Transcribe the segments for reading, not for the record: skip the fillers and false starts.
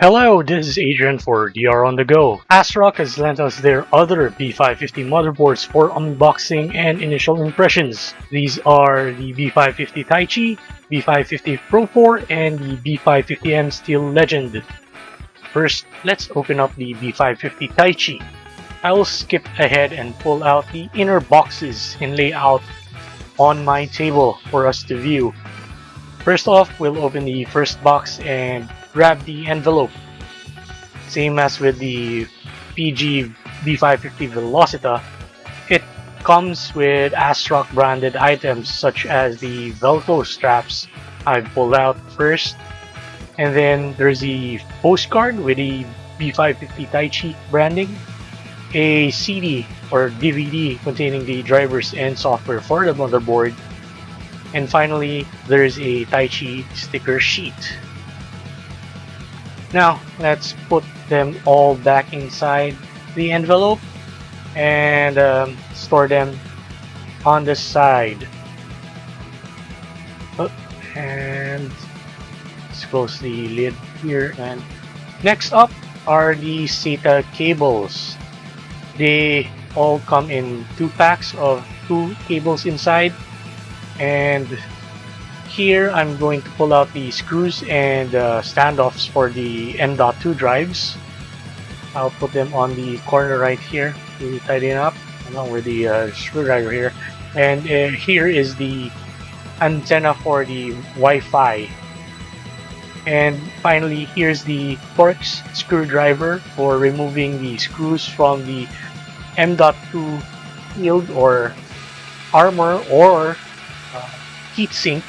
Hello, this is Adrian for DR On The Go. ASRock has lent us their other B550 motherboards for unboxing and initial impressions. These are the B550 Taichi, B550 Pro4, and the B550M Steel Legend. First, let's open up the B550 Taichi. I will skip ahead and pull out the inner boxes and lay out on my table for us to view. First off, we'll open the first box and grab the envelope. Same as with the PG B550 Velocita, it comes with ASRock branded items such as the Velcro straps I pulled out first, and then there's the postcard with the B550 Taichi branding, a CD or DVD containing the drivers and software for the motherboard, and finally there's a Taichi sticker sheet. Now let's put them all back inside the envelope and store them on the side. And let's close the lid here. And next up are the SATA cables. They all come in 2 packs of 2 cables inside, and here I'm going to pull out the screws and standoffs for the M.2 drives. I'll put them on the corner right here to tighten up along with the screwdriver here. And here is the antenna for the Wi-Fi. And finally, here's the Torx screwdriver for removing the screws from the M.2 shield or armor or heatsink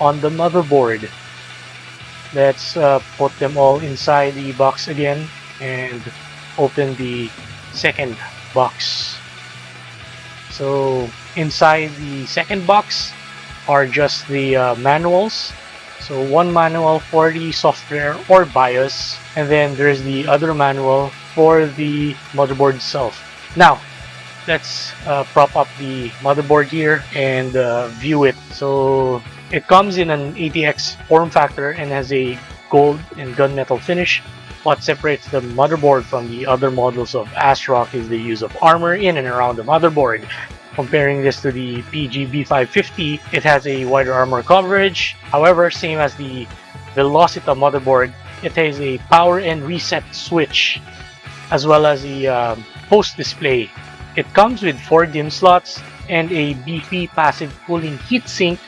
on the motherboard. Let's put them all inside the box again and open the second box. So inside the second box are just the manuals. So one manual for the software or BIOS, and then there's the other manual for the motherboard itself. Now let's prop up the motherboard here and view it. So it comes in an ATX form factor and has a gold and gunmetal finish. What separates the motherboard from the other models of ASRock is the use of armor in and around the motherboard. Comparing this to the PG B550, it has a wider armor coverage. However, same as the Velocita motherboard, it has a power and reset switch as well as a post display. It comes with 4 DIMM slots and a beefy passive cooling heatsink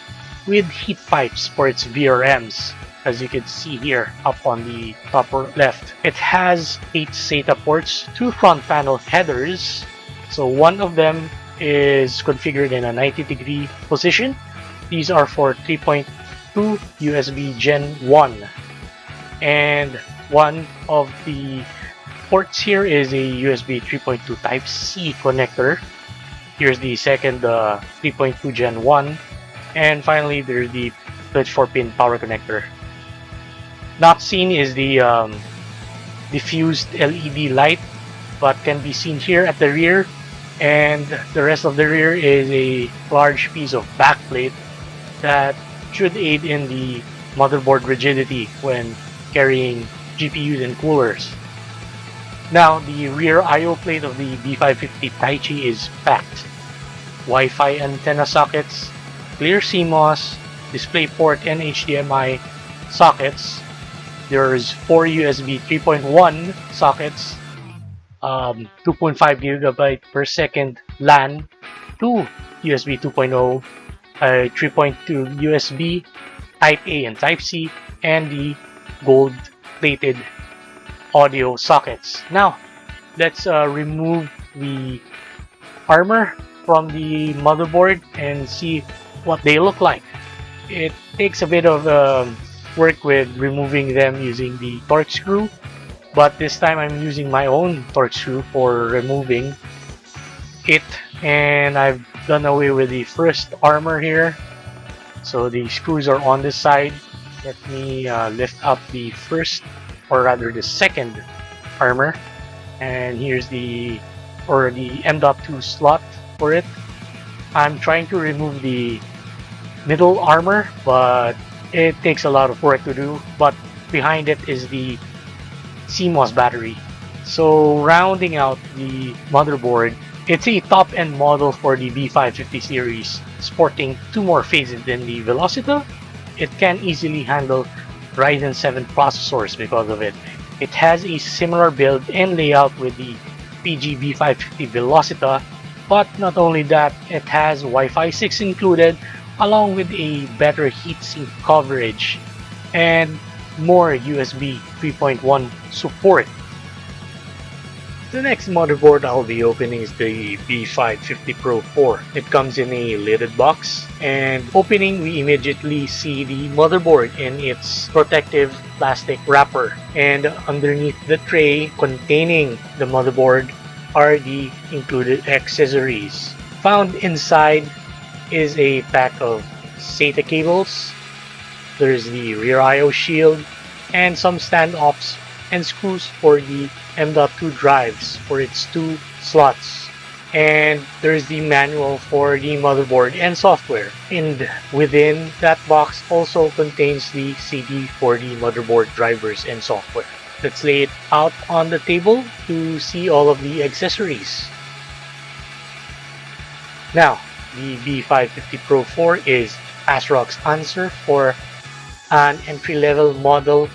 with heat pipes for its VRMs, as you can see here up on the top left. It has 8 SATA ports, 2 front panel headers. So one of them is configured in a 90-degree position. These are for 3.2 USB Gen 1. And one of the ports here is a USB 3.2 Type-C connector. Here's the second 3.2 Gen 1. And finally, there's the 24-pin power connector. Not seen is the diffused LED light, but can be seen here at the rear. And the rest of the rear is a large piece of backplate that should aid in the motherboard rigidity when carrying GPUs and coolers. Now, the rear I/O plate of the B550 Taichi is packed. Wi-Fi antenna sockets, clear CMOS, DisplayPort and HDMI sockets. There's 4 USB 3.1 sockets, 2.5 GB per second LAN, 2 USB 2.0, 3.2 USB Type A and Type C, and the gold-plated audio sockets. Now, let's remove the armor from the motherboard and see what they look like. It takes a bit of work with removing them using the Torx screw, but this time I'm using my own Torx screw for removing it, and I've done away with the first armor here. So the screws are on this side. Let me lift up the first, or rather the second armor, and here's the M.2 slot for it. I'm trying to remove the middle armor, but it takes a lot of work to do. But behind it is the CMOS battery. So rounding out the motherboard, it's a top-end model for the B550 series, sporting two more phases than the Velocita. It can easily handle Ryzen 7 processors because of it. It has a similar build and layout with the PG B550 Velocita, but not only that, it has Wi-Fi 6 included, along with a better heatsink coverage and more USB 3.1 support. The next motherboard I'll be opening is the B550 Pro4. It comes in a lidded box, and opening we immediately see the motherboard in its protective plastic wrapper, and underneath the tray containing the motherboard are the included accessories. Found inside is a pack of SATA cables. There's the rear I/O shield and some standoffs and screws for the M.2 drives for its two slots. And there's the manual for the motherboard and software. And within that box also contains the CD for the motherboard drivers and software. Let's lay it out on the table to see all of the accessories. Now, the B550 Pro4 is ASRock's answer for an entry-level model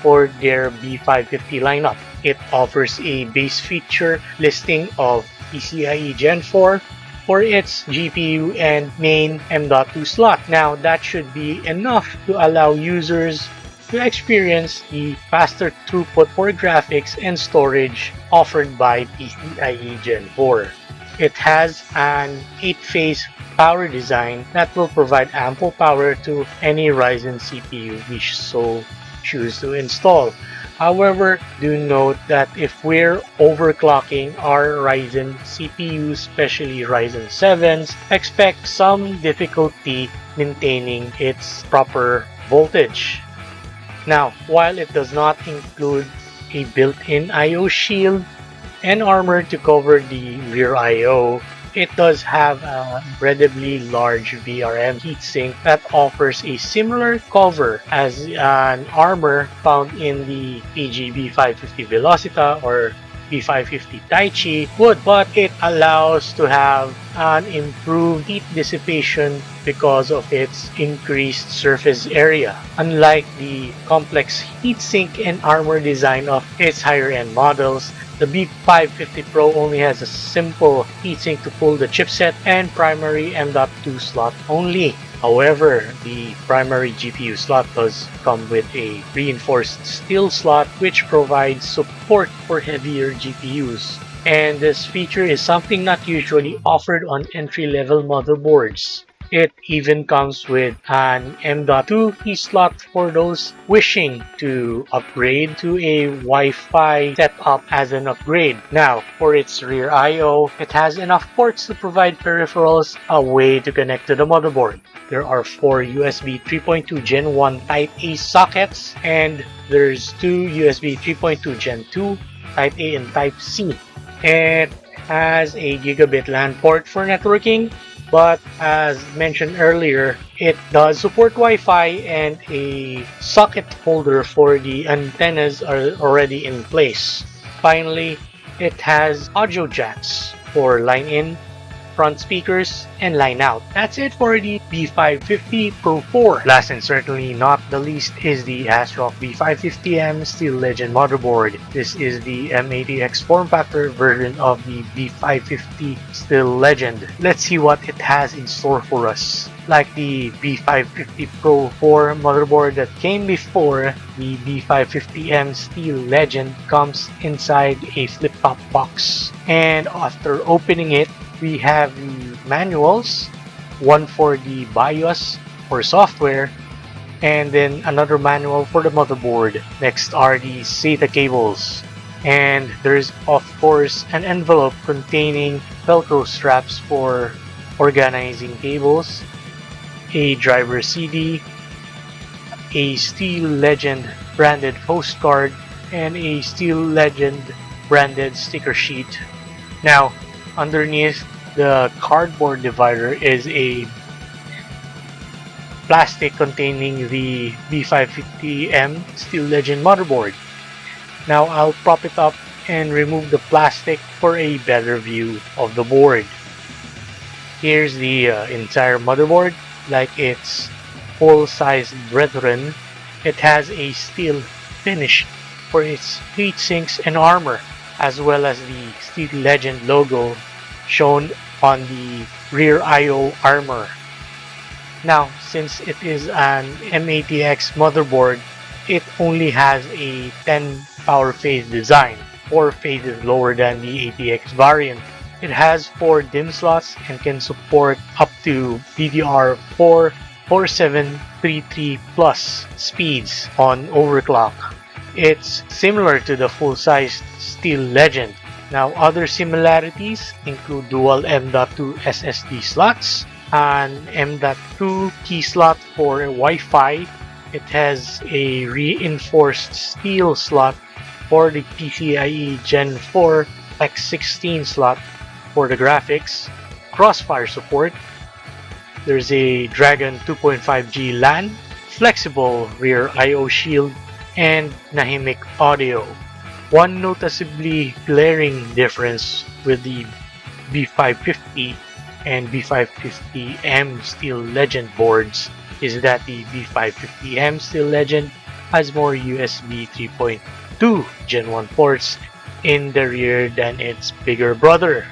for their B550 lineup. It offers a base feature listing of PCIe Gen 4 for its GPU and main M.2 slot. Now, that should be enough to allow users to experience the faster throughput for graphics and storage offered by PCIe Gen 4. It has an 8-phase power design that will provide ample power to any Ryzen CPU we so choose to install. However, do note that if we're overclocking our Ryzen CPUs, especially Ryzen 7s, expect some difficulty maintaining its proper voltage. Now, while it does not include a built-in I/O shield and armor to cover the rear I/O, it does have an incredibly large VRM heatsink that offers a similar cover as an armor found in the PG B550 Velocita or B550 Taichi would, but it allows to have an improved heat dissipation because of its increased surface area. Unlike the complex heatsink and armor design of its higher-end models, the B550 Pro only has a simple heatsink to pull the chipset and primary M.2 slot only. However, the primary GPU slot does come with a reinforced steel slot which provides support for heavier GPUs. And this feature is something not usually offered on entry-level motherboards. It even comes with an M.2 key slot for those wishing to upgrade to a Wi-Fi setup as an upgrade. Now, for its rear I/O, it has enough ports to provide peripherals a way to connect to the motherboard. There are 4 USB 3.2 Gen 1 Type A sockets, and there's 2 USB 3.2 Gen 2 Type A and Type C. It has a gigabit LAN port for networking, but as mentioned earlier, it does support Wi-Fi and a socket holder for the antennas are already in place. Finally, it has audio jacks for line in, front speakers, and line out. That's it for the B550 Pro4. Last and certainly not the least is the ASRock B550M Steel Legend motherboard. This is the M80X form factor version of the B550 Steel Legend. Let's see what it has in store for us. Like the B550 Pro4 motherboard that came before, the B550M Steel Legend comes inside a flip-top box. And after opening it, we have the manuals, one for the BIOS for software, and then another manual for the motherboard. Next are the SATA cables. And there's of course an envelope containing Velcro straps for organizing cables, a driver CD, a Steel Legend branded postcard, and a Steel Legend branded sticker sheet. Now, underneath the cardboard divider is a plastic containing the B550M Steel Legend motherboard. Now I'll prop it up and remove the plastic for a better view of the board. Here's the entire motherboard. Like its full-size brethren, it has a steel finish for its heat sinks and armor, as well as the Steel Legend logo shown on the rear I/O armor. Now, since it is an M80X motherboard, it only has a 10 power phase design, 4 phases lower than the ATX variant. It has 4 DIMM slots and can support up to DDR4 4733 plus speeds on overclock. It's similar to the full-sized Steel Legend. Now, other similarities include dual M.2 SSD slots, an M.2 key slot for Wi-Fi. It has a reinforced steel slot for the PCIe Gen 4 X16 slot for the graphics, crossfire support. There's a Dragon 2.5G LAN, flexible rear I/O shield, and Nahimic audio. One noticeably glaring difference with the B550 and B550M Steel Legend boards is that the B550M Steel Legend has more USB 3.2 Gen 1 ports in the rear than its bigger brother.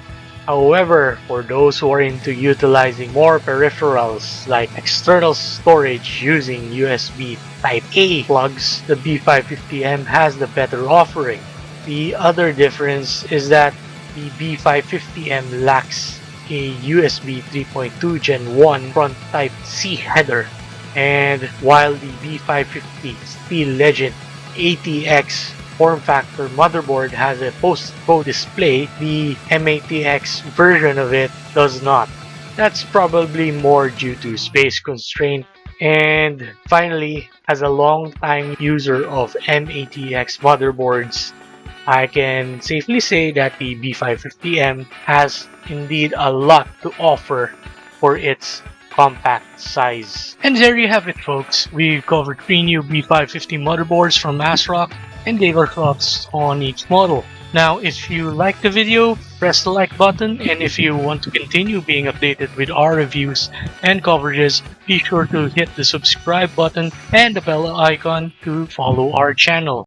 However, for those who are into utilizing more peripherals like external storage using USB Type-A plugs, the B550M has the better offering. The other difference is that the B550M lacks a USB 3.2 Gen 1 front Type-C header, and while the B550 Steel Legend ATX form factor motherboard has a post-pro display, the M80X version of it does not. That's probably more due to space constraint. And finally, as a long-time user of M80X motherboards, I can safely say that the B550M has indeed a lot to offer for its compact size. And there you have it, folks. We've covered 3 new B550 motherboards from ASRock and gave our thoughts on each model. Now, if you liked the video, press the like button, and if you want to continue being updated with our reviews and coverages, be sure to hit the subscribe button and the bell icon to follow our channel.